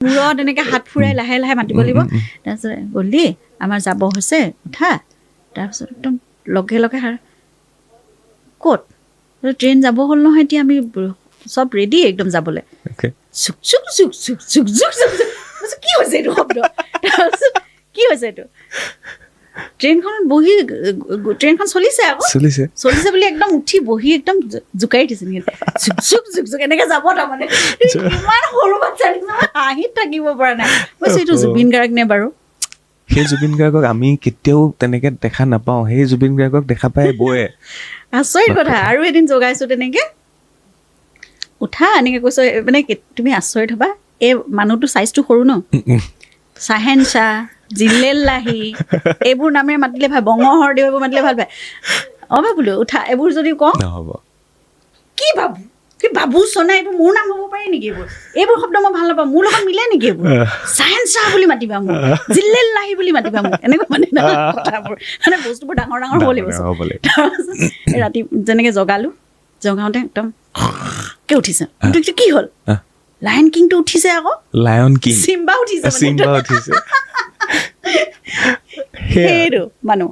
মূৰত এনেকৈ হাত ফুৰাই লাহে লাহে মাতিব লাগিব তাৰপিছত গ'লি আমাৰ যাব হৈছে উঠা তাৰপিছত একদম লগে লগে ক'ত ট্ৰেইন যাব হ'ল নহয় এতিয়া আমি চব ৰেডি একদম যাবলৈ চুক চুক চুক চুক চুক চুক চুক কি হৈছে এইটো শব্দ তাৰপিছত কি হৈছে এইটো ট্ৰেইনখনত বহি ট্ৰেইনখন চলিছে আকৌ চলিছে বুলি একদম উঠি বহি একদম জোকাৰি দিছে চুক চুক চুক চুক এনেকৈ যাব তাৰমানে ইমান সৰু বাচ্ছা নিচিনা হাঁহিত থাকিব পৰা নাই কৈছোঁ এইটো জুবিন গাৰ্গ নে বাৰু সেই জুবিন গাৰ্গক আমি কেতিয়াও তেনেকে দেখা নাপাওঁ সেই জুবিন গাৰ্গক দেখা পাই বয়ে আচৰিত কথা আৰু এদিন জগাইছোঁ তেনেকৈ উঠা এনেকৈ কৈছোঁ মানে তুমি আচৰিত হ'বা এই মানুহটো চাইজটো সৰু ন চাহেন শ্বাহ জিল্লেল্লাহি এইবোৰ নামেৰে মাতিলে ভাল বঙহৰদেউ এইবোৰ মাতিলে ভাল পায় অঁ বোলো উঠা এইবোৰ যদি কওঁ কি বাবু কি বাবু চনা এইবোৰ মোৰ নাম হ'ব পাৰে নেকি এইবোৰ শব্দ মই ভাল নাপাওঁ মোৰ লগত মিলে নেকি এইবোৰ চাহেন শ্বাহ বুলি মাতিবা মোক জিল্লেল্লাহি বুলি মাতিবা মোক এনেকুৱা মানে কথাবোৰ মানে বস্তুবোৰ ডাঙৰ ডাঙৰ হ'ব লাগিব তাৰপাছত ৰাতি যেনেকৈ জগাওঁতে একদম উঠিছে কি হ'ল লায়ন কিংটো উঠিছে আকৌ লায়ন কিং চিম্বা উঠিছে সেইটো সেইটো মানুহ